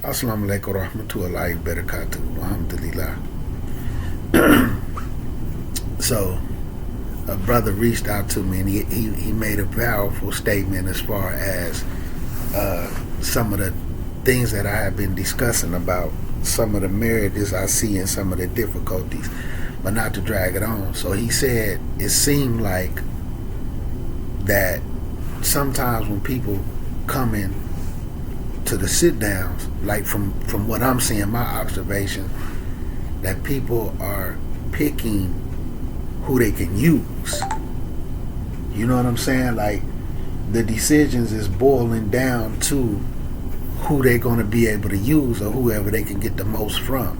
Assalamu alaikum rahmatullahi barakatuh. Alhamdulillah. So, a brother reached out to me and he made a powerful statement as far as some of the things that I have been discussing about some of the marriages I see and some of the difficulties, but not to drag it on. So he said it seemed like that sometimes when people come in to the sit downs, like from what I'm seeing, my observation, that people are picking who they can use. You know what I'm saying? Like the decisions is boiling down to who they're going to be able to use or whoever they can get the most from.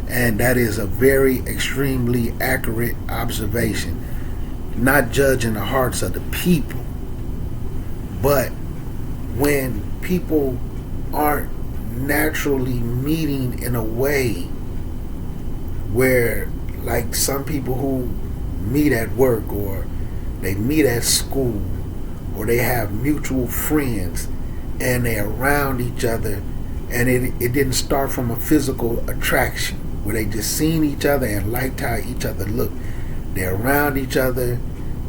And that is a very extremely accurate observation. Not judging the hearts of the people, but when people aren't naturally meeting in a way where, like some people who meet at work or they meet at school or they have mutual friends and they're around each other, and it didn't start from a physical attraction where they just seen each other and liked how each other looked. They're around each other,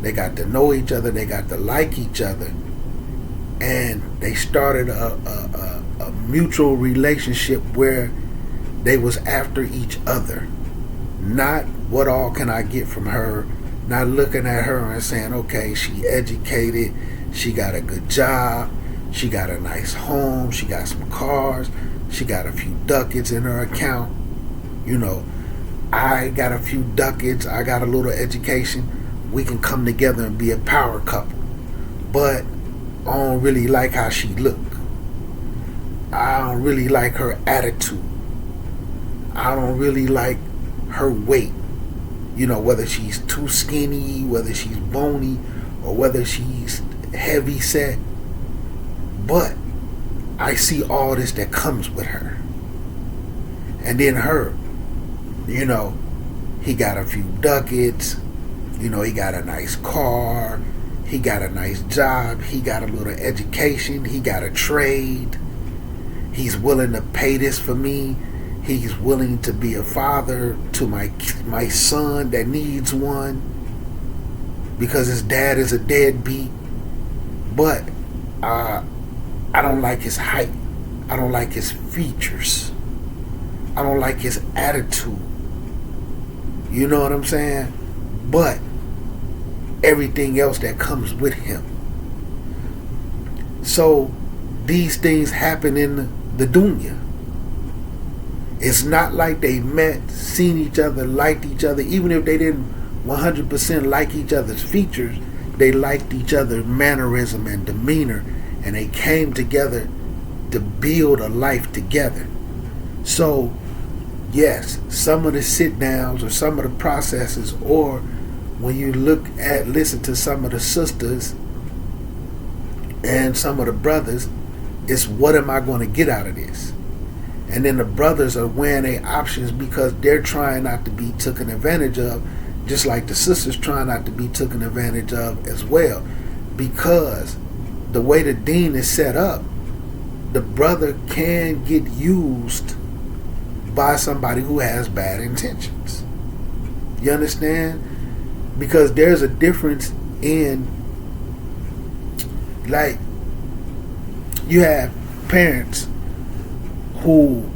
they got to know each other, they got to like each other, and they started a mutual relationship where they was after each other. Not what all can I get from her, not looking at her and saying, okay, she educated, she got a good job, she got a nice home, she got some cars, she got a few ducats in her account. You know, I got a few ducats, I got a little education, we can come together and be a power couple. But I don't really like how she look. I don't really like her attitude. I don't really like her weight. You know, whether she's too skinny, whether she's bony, or whether she's heavy set. But I see all this that comes with her. And then her, you know, he got a few ducats, you know, he got a nice car, he got a nice job, he got a little education, he got a trade, he's willing to pay this for me, he's willing to be a father to my son that needs one because his dad is a deadbeat. But I don't like his height, I don't like his features, I don't like his attitude. You know what I'm saying? But everything else that comes with him. So these things happen in the dunya. It's not like they met, seen each other, liked each other. Even if they didn't 100% like each other's features, they liked each other's mannerism and demeanor, and they came together to build a life together. So yes, some of the sit downs or some of the processes, or when you listen to some of the sisters and some of the brothers, it's what am I going to get out of this? And then the brothers are weighing their options because they're trying not to be taken advantage of, just like the sisters trying not to be taken advantage of as well. Because the way the deen is set up, the brother can get used by somebody who has bad intentions. You understand? Because there's a difference in, like, you have parents who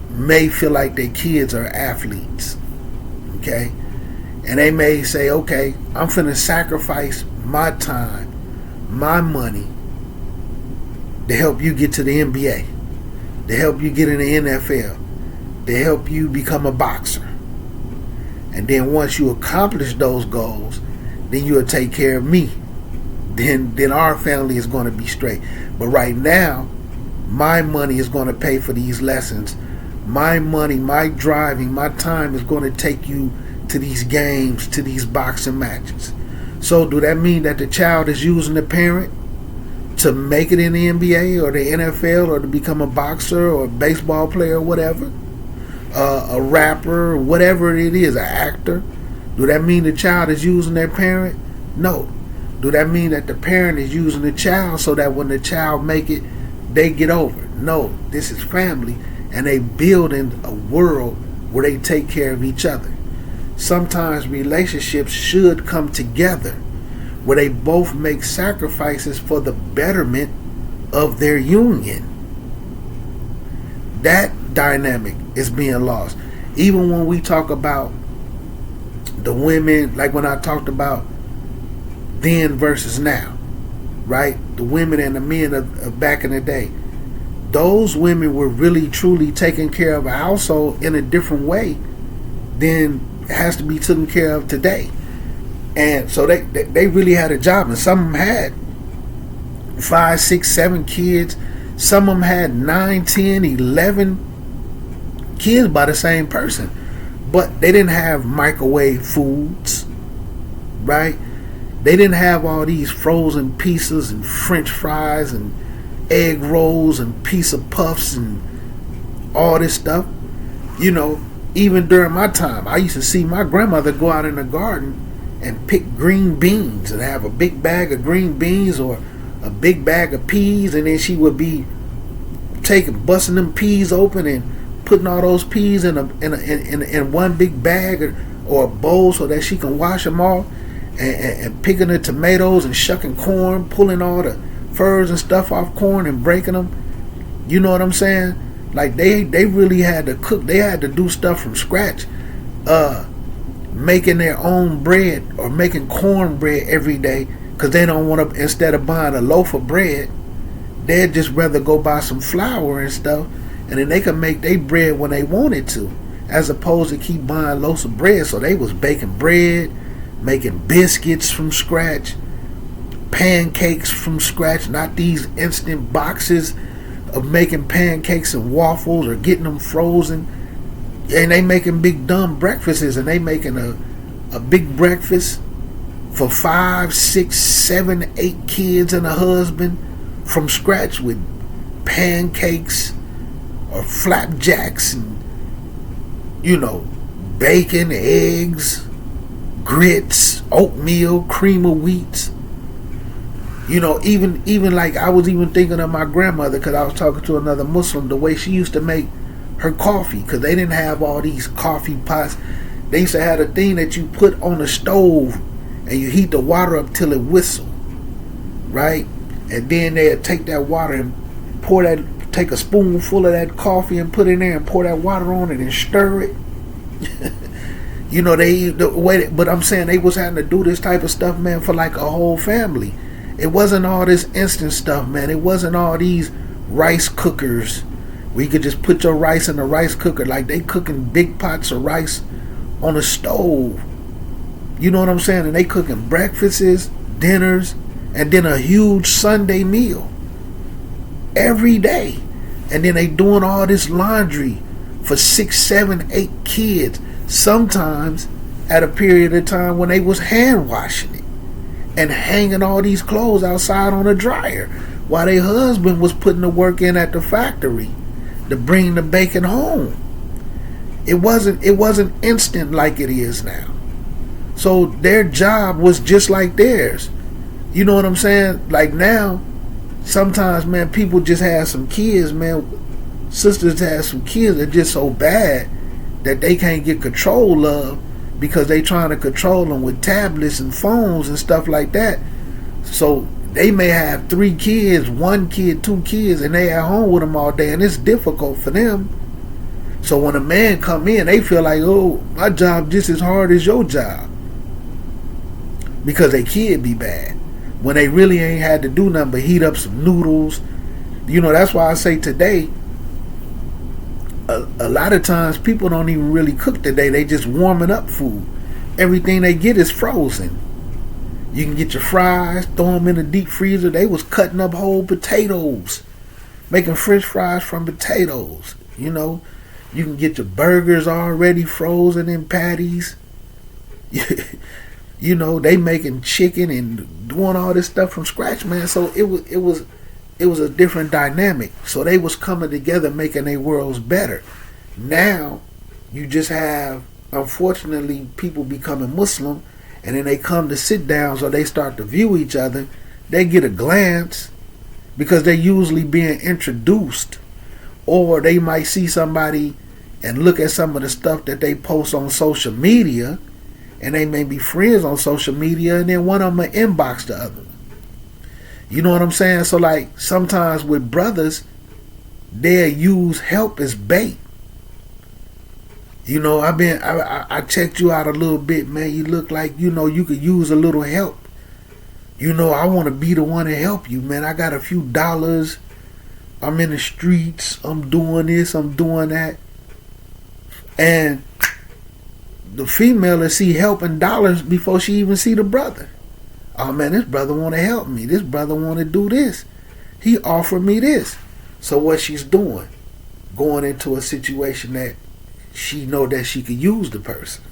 may feel like their kids are athletes, okay? And they may say, okay, I'm finna sacrifice my time, my money to help you get to the NBA, to help you get in the NFL, to help you become a boxer. And then once you accomplish those goals, then you'll take care of me. Then our family is going to be straight. But right now, my money is going to pay for these lessons. My money, my driving, my time is going to take you to these games, to these boxing matches. So do that mean that the child is using the parent to make it in the NBA or the NFL or to become a boxer or a baseball player or whatever? A rapper, whatever it is, an actor? Do that mean the child is using their parent? No. Do that mean that the parent is using the child so that when the child make it, they get over it? No, this is family, and they building a world where they take care of each other. Sometimes relationships should come together where they both make sacrifices for the betterment of their union. That dynamic is being lost. Even when we talk about the women, like when I talked about then versus now, right? The women and the men of back in the day. Those women were really truly taking care of a household in a different way than has to be taken care of today. And so they really had a job, and some of them had 5, 6, 7 kids. Some of them had 9, 10, 11 kids by the same person. But they didn't have microwave foods, right? They didn't have all these frozen pizzas and French fries and egg rolls and pizza puffs and all this stuff. You know, even during my time, I used to see my grandmother go out in the garden and pick green beans and have a big bag of green beans or a big bag of peas, and then she would be busting them peas open and putting all those peas in one big bag or a bowl so that she can wash them all, and picking the tomatoes and shucking corn, pulling all the furs and stuff off corn and breaking them. You know what I'm saying? Like they really had to cook. They had to do stuff from scratch, making their own bread or making cornbread every day, because they don't want to. Instead of buying a loaf of bread, they'd just rather go buy some flour and stuff, and then they could make their bread when they wanted to, as opposed to keep buying loaves of bread. So they was baking bread, making biscuits from scratch, pancakes from scratch, not these instant boxes of making pancakes and waffles or getting them frozen. And they making big dumb breakfasts, and they making a big breakfast for 5, 6, 7, 8 kids and a husband from scratch with pancakes or flapjacks and, you know, bacon, eggs, grits, oatmeal, cream of wheat. You know, even like I was even thinking of my grandmother, because I was talking to another Muslim, the way she used to make her coffee, because they didn't have all these coffee pots. They used to have a thing that you put on the stove and you heat the water up till it whistle, right? And then they'd take that water and take a spoonful of that coffee and put it in there and pour that water on it and stir it. You know, but I'm saying they was having to do this type of stuff, man, for like a whole family. It wasn't all this instant stuff, man. It wasn't all these rice cookers where you could just put your rice in the rice cooker. Like they cooking big pots of rice on a stove. You know what I'm saying? And they cooking breakfasts, dinners, and then a huge Sunday meal every day. And then they doing all this laundry for 6, 7, 8 kids. Sometimes at a period of time when they was hand washing it and hanging all these clothes outside on a dryer while their husband was putting the work in at the factory to bring the bacon home. It wasn't instant like it is now. So their job was just like theirs. You know what I'm saying? Like now, sometimes, man, people just have some kids, man. Sisters have some kids that are just so bad that they can't get control of, because they trying to control them with tablets and phones and stuff like that. So they may have 3 kids, 1 kid, 2 kids, and they at home with them all day, and it's difficult for them. So when a man come in, they feel like, oh, my job just as hard as your job, because they kid be bad, when they really ain't had to do nothing but heat up some noodles. You know, that's why I say today, a lot of times people don't even really cook today. They just warming up food. Everything they get is frozen. You can get your fries, throw them in the deep freezer. They was cutting up whole potatoes, making French fries from potatoes. You know, you can get your burgers already frozen in patties. You know, they making chicken and doing all this stuff from scratch, man. So it was a different dynamic. So they was coming together, making their worlds better. Now you just have, unfortunately, people becoming Muslim, and then they come to sit down, so they start to view each other. They get a glance because they're usually being introduced Or they might see somebody and look at some of the stuff that they post on social media, and they may be friends on social media, and then one of them will inbox the other. You know what I'm saying? So like sometimes with brothers, they'll use help as bait. You know, I checked you out a little bit, man. You look like, you know, you could use a little help. You know, I want to be the one to help you, man. I got a few dollars. I'm in the streets. I'm doing this. I'm doing that. And the female will see help in dollars before she even see the brother. Oh, man, this brother want to help me. This brother want to do this. He offered me this. So what she's doing, going into a situation that she know that she could use the person.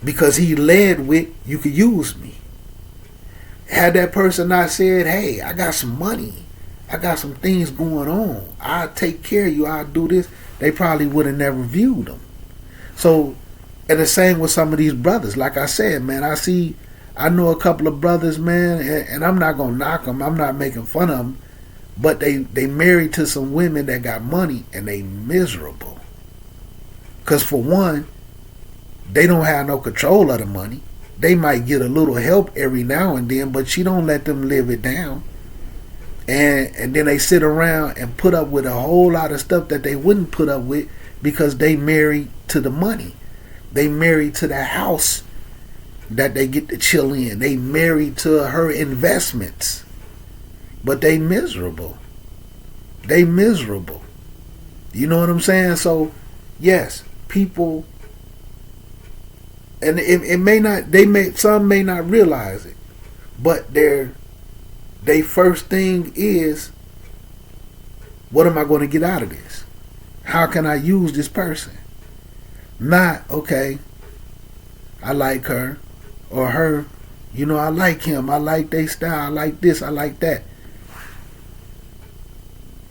Because he led with, you could use me. Had that person not said, hey, I got some money, I got some things going on, I'll take care of you, I'll do this, they probably would have never viewed them. So, and the same with some of these brothers. Like I said, man, I know a couple of brothers, man, and I'm not going to knock them, I'm not making fun of them, but they married to some women that got money, and they miserable. Because for one, they don't have no control of the money. They might get a little help every now and then, but she don't let them live it down. And then they sit around and put up with a whole lot of stuff that they wouldn't put up with because they married to the money. They married to the house that they get to chill in. They married to her investments. But they miserable. They miserable. You know what I'm saying? So, yes, people, and it may not, some may not realize it, but they first thing is, what am I going to get out of this? How can I use this person? Not, okay, I like her, or her, you know, I like him, I like their style, I like this, I like that.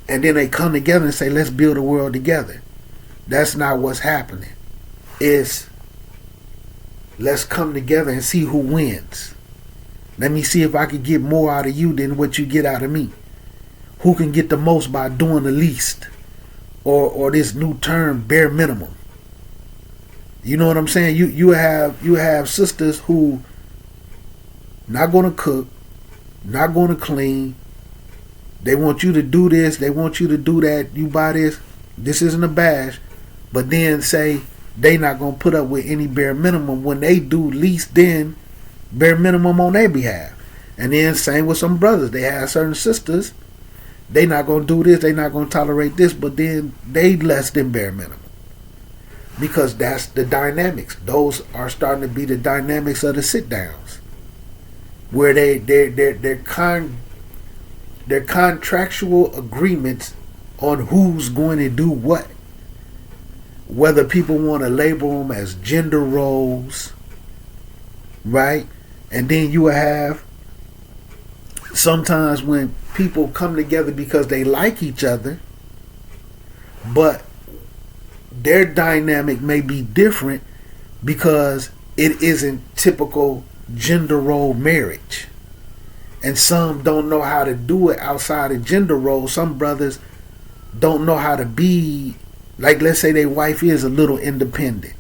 And then they come together and say, let's build a world together. That's not what's happening. It's, let's come together and see who wins. Let me see if I can get more out of you than what you get out of me. Who can get the most by doing the least? Or this new term, bare minimum. You know what I'm saying? You have sisters who not going to cook, not going to clean. They want you to do this. They want you to do that. You buy this. This isn't a bash. But then say they not going to put up with any bare minimum. When they do least, then bare minimum on their behalf. And then same with some brothers. They have certain sisters. They not going to do this. They not going to tolerate this. But then they less than bare minimum. Because that's the dynamics. Those are starting to be the dynamics of the sit downs. Where they're contractual agreements on who's going to do what. Whether people want to label them as gender roles, right? And then you have sometimes when people come together because they like each other, but their dynamic may be different because it isn't typical gender role marriage. And some don't know how to do it outside of gender roles. Some brothers don't know how to be, like, let's say their wife is a little independent.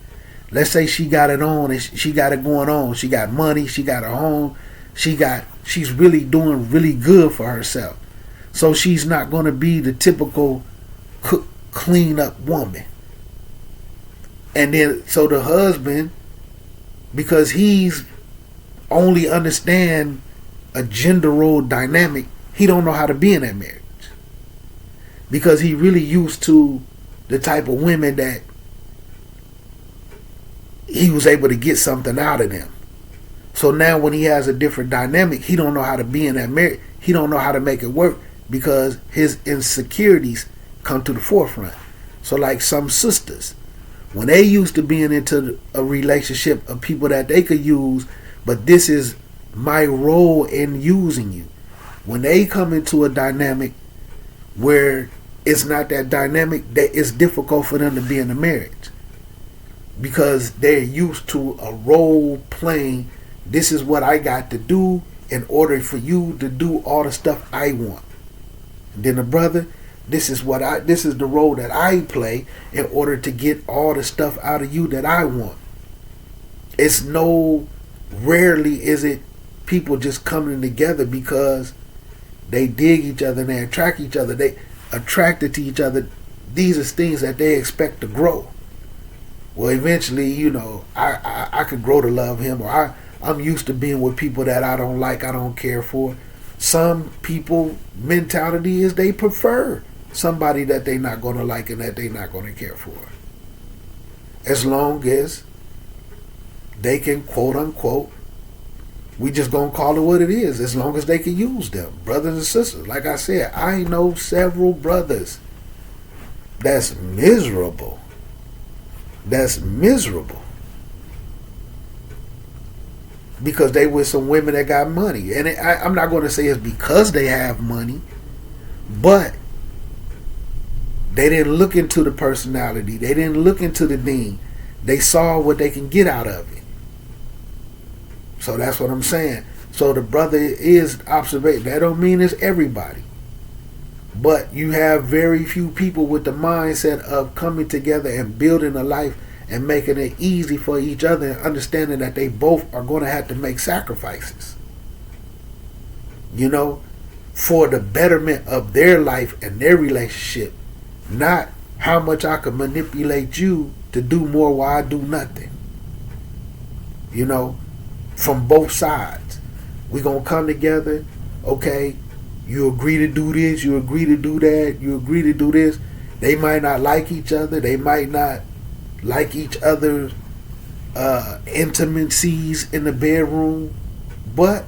Let's say she got it on and she got it going on. She got money, she got a home, she's really doing really good for herself. So she's not going to be the typical cook, clean up woman. And then so the husband, because he's only understand a gender role dynamic, he don't know how to be in that marriage. Because he really used to the type of women that he was able to get something out of them. So now when he has a different dynamic, he don't know how to be in that marriage. He don't know how to make it work because his insecurities come to the forefront. So like some sisters, when they used to being into a relationship of people that they could use, but this is my role in using you. When they come into a dynamic where it's not that dynamic, that it's difficult for them to be in a marriage. Because they're used to a role playing, this is what I got to do in order for you to do all the stuff I want. And then the brother, This is the role that I play in order to get all the stuff out of you that I want. It's no Rarely is it people just coming together because they dig each other and they attract each other. They attracted to each other. These are things that they expect to grow. Well, eventually, I could grow to love him, or I'm used to being with people that I don't like, I don't care for. Some people mentality is they prefer somebody that they're not going to like and that they're not going to care for. As long as they can, quote unquote, we just going to call it what it is, as long as they can use them. Brothers and sisters, like I said, I know several brothers that's miserable. Because they with some women that got money. And I'm not going to say it's because they have money, but they didn't look into the personality. They didn't look into the deen. They saw what they can get out of it. So that's what I'm saying. So the brother is observation. That don't mean it's everybody. But you have very few people with the mindset of coming together and building a life and making it easy for each other and understanding that they both are going to have to make sacrifices. For the betterment of their life and their relationship. Not how much I can manipulate you to do more while I do nothing. From both sides. We're going to come together. Okay, you agree to do this, you agree to do that, you agree to do this. They might not like each other. They might not like each other's intimacies in the bedroom. But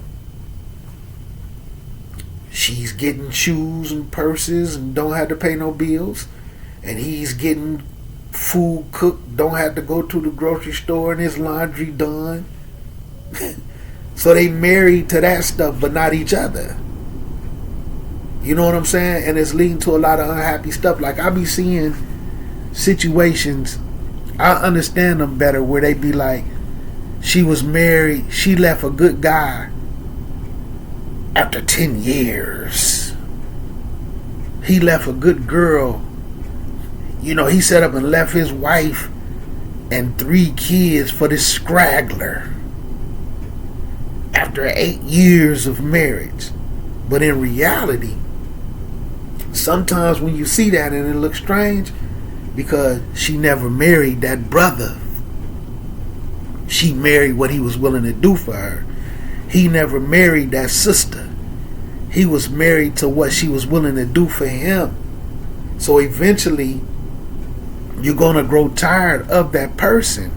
she's getting shoes and purses and don't have to pay no bills. And he's getting food cooked, don't have to go to the grocery store and his laundry done. So they married to that stuff but not each other. You know what I'm saying? And it's leading to a lot of unhappy stuff. Like I be seeing situations, I understand them better, where they be like, she was married, she left a good guy after 10 years. He left a good girl. He set up and left his wife and 3 kids for this scraggler after 8 years of marriage. But in reality, sometimes when you see that and it looks strange, because she never married that brother. She married what he was willing to do for her. He never married that sister. He was married to what she was willing to do for him. So eventually, you're going to grow tired of that person.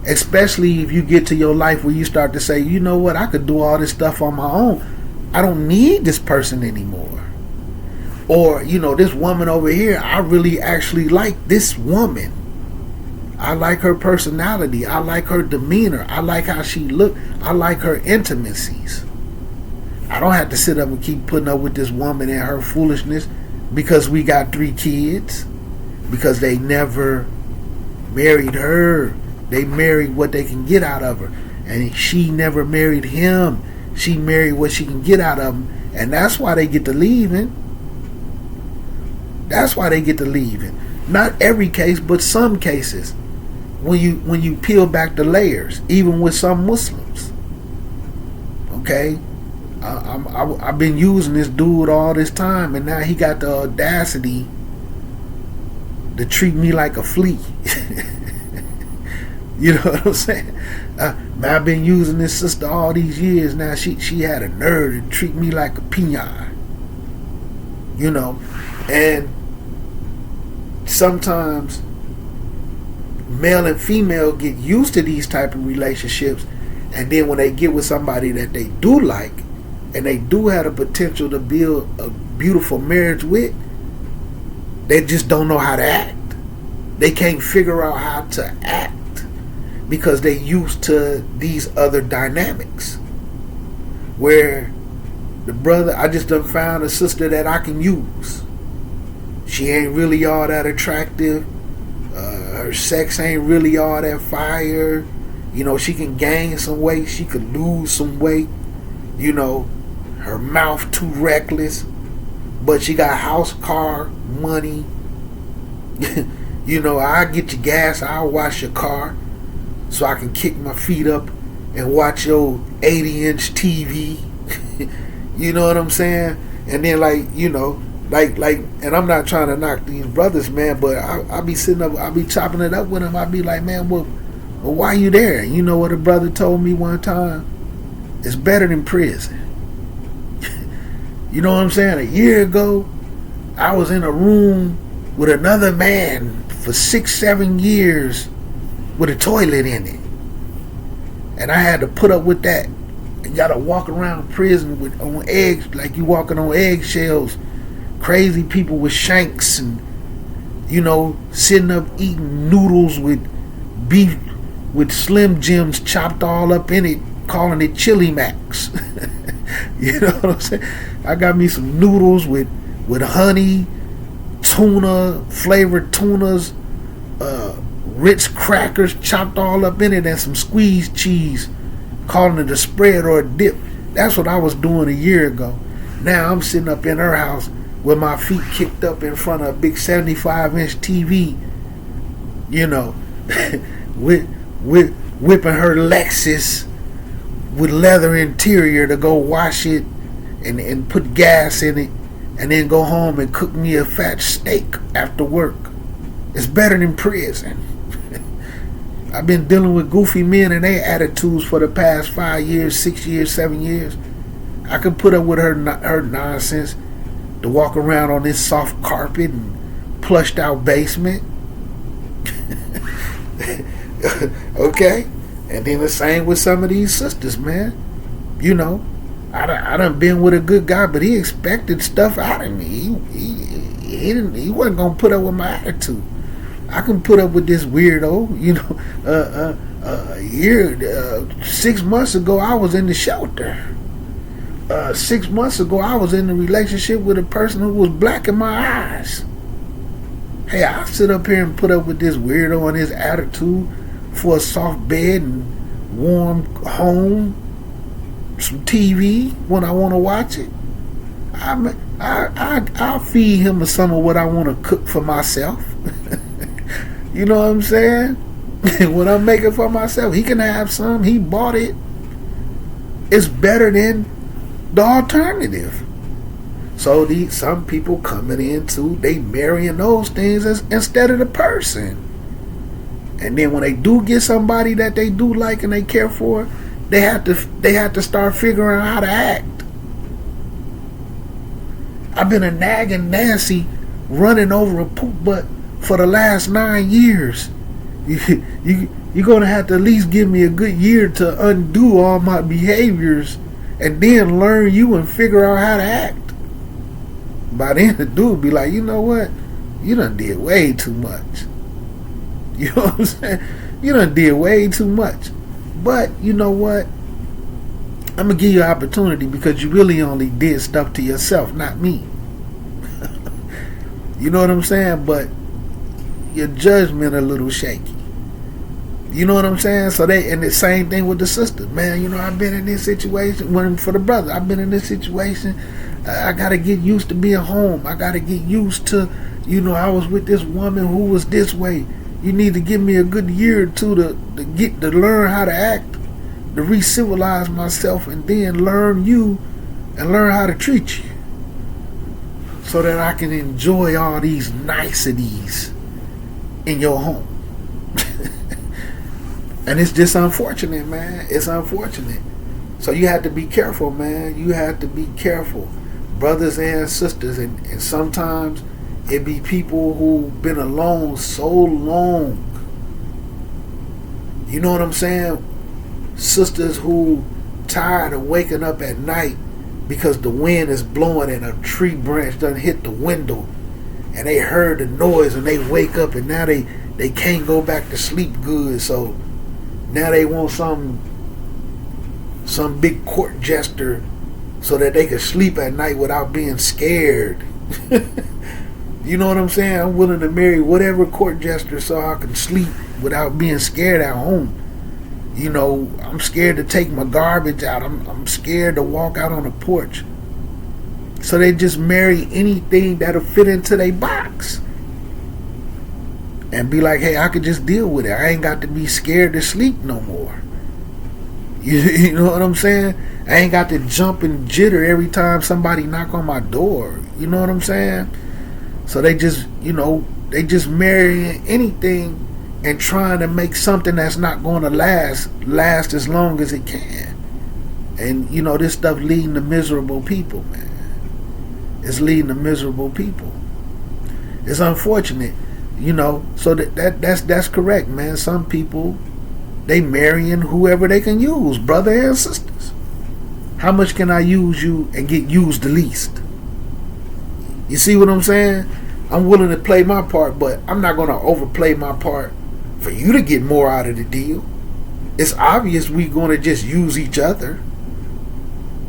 Especially if you get to your life where you start to say, you know what, I could do all this stuff on my own. I don't need this person anymore. Or, this woman over here, I really actually like this woman. I like her personality. I like her demeanor. I like how she look. I like her intimacies. I don't have to sit up and keep putting up with this woman and her foolishness because we got 3 kids. Because they never married her. They married what they can get out of her. And she never married him. She married what she can get out of him. And that's why they get to leaving. Not every case, but some cases. When you peel back the layers. Even with some Muslims. Okay? I've been using this dude all this time. And now he got the audacity to treat me like a flea. You know what I'm saying? I've been using this sister all these years. Now she had a nerve to treat me like a peon. And sometimes male and female get used to these type of relationships, and then when they get with somebody that they do like, and they do have the potential to build a beautiful marriage with, they just don't know how to act. They can't figure out how to act because they used to these other dynamics. Where the brother, I just done found a sister that I can use. She ain't really all that attractive. Her sex ain't really all that fire. She can gain some weight. She could lose some weight. Her mouth too reckless. but she got house, car, money. You know, I get your gas, I'll wash your car so I can kick my feet up and watch your 80-inch TV. You know what I'm saying? And then, like, you know, like, and I'm not trying to knock these brothers, man, but I be sitting up, I be chopping it up with them. I be like, man, well, why you there? You know what a brother told me one time? It's better than prison. You know what I'm saying? A year ago, I was in a room with another man for 6-7 years with a toilet in it. And I had to put up with that. You gotta walk around prison with on eggs, like you walking on eggshells. Crazy people with shanks and, you know, sitting up eating noodles with beef, with Slim Jims chopped all up in it, calling it Chili Max. You know what I'm saying? I got me some noodles with honey, tuna, flavored tunas, Ritz crackers chopped all up in it, and some squeezed cheese, calling it a spread or a dip. That's what I was doing a year ago. Now I'm sitting up in her house with my feet kicked up in front of a big 75-inch TV, you know, whipping her Lexus with leather interior to go wash it and put gas in it, and then go home and cook me a fat steak after work. It's better than prison. I've been dealing with goofy men and their attitudes for the past 5 years, 6 years, 7 years. I can put up with her nonsense to walk around on this soft carpet and plushed out basement. Okay? And then the same with some of these sisters, man. You know, I done been with a good guy, but he expected stuff out of me. He wasn't gonna put up with my attitude. I can put up with this weirdo, you know. A year, 6 months ago, I was in the shelter. 6 months ago, I was in a relationship with a person who was black in my eyes. Hey, I'll sit up here and put up with this weirdo and his attitude for a soft bed and warm home, some TV when I want to watch it. I'll feed him some of what I want to cook for myself. You know what I'm saying? When I'm making for myself, he can have some. He bought it. It's better than the alternative. So some people coming into, they marrying those things instead of the person. And then when they do get somebody that they do like and they care for, they have to start figuring out how to act. I've been a nagging Nancy running over a poop butt for the last 9 years. You're gonna have to at least give me a good year to undo all my behaviors and then learn you and figure out how to act. By then the dude would be like, you know what? You done did way too much. You know what I'm saying? You done did way too much. But you know what? I'm gonna give you an opportunity because you really only did stuff to yourself, not me. You know what I'm saying? But your judgment a little shaky. You know what I'm saying? So and the same thing with the sister, man. You know, I've been in this situation. When for the brother, I've been in this situation. I gotta get used to being home. I gotta get used to, you know, I was with this woman who was this way. You need to give me a good year or two to learn how to act, to re-civilize myself, and then learn you and learn how to treat you, so that I can enjoy all these niceties in your home. And it's just unfortunate, man. It's unfortunate. So you have to be careful, man. You have to be careful, brothers and sisters. And sometimes it be people who've been alone so long. You know what I'm saying? Sisters who tired of waking up at night because the wind is blowing and a tree branch done hit the window, and they heard the noise and they wake up, and now they can't go back to sleep good. So now they want some big court jester so that they can sleep at night without being scared. You know what I'm saying? I'm willing to marry whatever court jester so I can sleep without being scared at home. You know, I'm scared to take my garbage out. I'm scared to walk out on the porch. So they just marry anything that'll fit into their box. And be like, hey, I could just deal with it. I ain't got to be scared to sleep no more. You know what I'm saying? I ain't got to jump and jitter every time somebody knock on my door. You know what I'm saying? So they just, they just marrying anything and trying to make something that's not going to last as long as it can. And, this stuff leading to miserable people, man. It's leading to miserable people. It's unfortunate, so that's correct, man. Some people, they marrying whoever they can use, brother and sisters. How much can I use you and get used the least? You see what I'm saying? I'm willing to play my part, but I'm not going to overplay my part for you to get more out of the deal. It's obvious we're going to just use each other.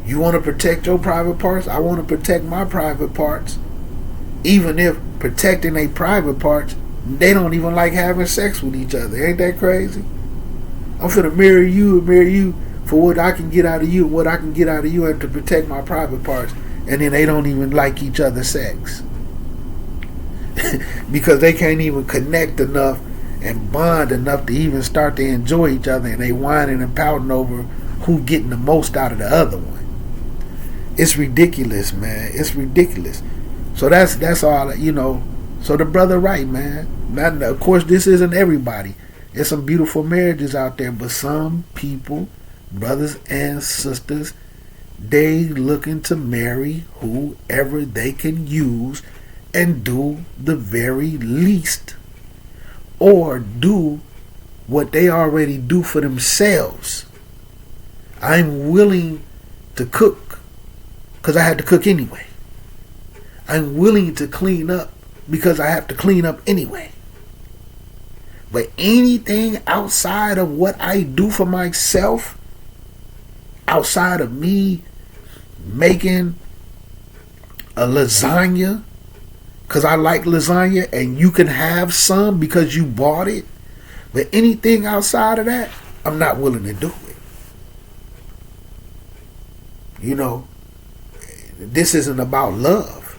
You want to protect your private parts, I want to protect my private parts. Even if protecting their private parts, they don't even like having sex with each other. Ain't that crazy? I'm finna marry you for what I can get out of you, what I can get out of you, and to protect my private parts. And then they don't even like each other's sex. Because they can't even connect enough and bond enough to even start to enjoy each other, and they whining and pouting over who getting the most out of the other one. It's ridiculous, man. It's ridiculous. So that's all, So the brother right, man. Now, of course, this isn't everybody. There's some beautiful marriages out there, but some people, brothers and sisters, they looking to marry whoever they can use and do the very least, or do what they already do for themselves. I'm willing to cook because I had to cook anyway. I'm willing to clean up because I have to clean up anyway. But anything outside of what I do for myself, outside of me making a lasagna because I like lasagna and you can have some because you bought it, but anything outside of that, I'm not willing to do it. This isn't about love.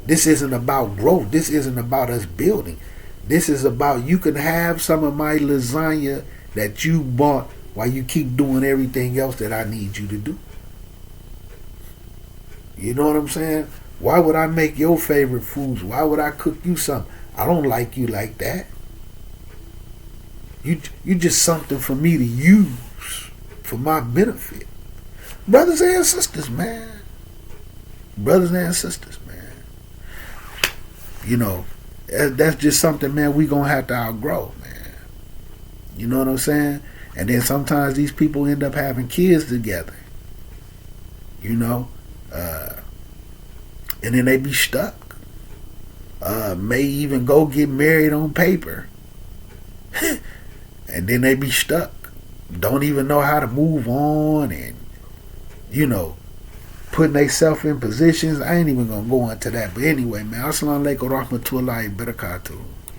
This isn't about growth. This isn't about us building. This is about you can have some of my lasagna that you bought while you keep doing everything else that I need you to do. You know what I'm saying? Why would I make your favorite foods? Why would I cook you something? I don't like you like that. You just something for me to use for my benefit. Brothers and sisters, man. Brothers and sisters, man. That's just something, man, we gonna have to outgrow, man. You know what I'm saying? And then sometimes these people end up having kids together. And then they be stuck. May even go get married on paper. And then they be stuck. Don't even know how to move on, and putting themselves in positions. I ain't even gonna go into that. But anyway, man, assalamu alaikum wa rahmatullahi wa barakatuh.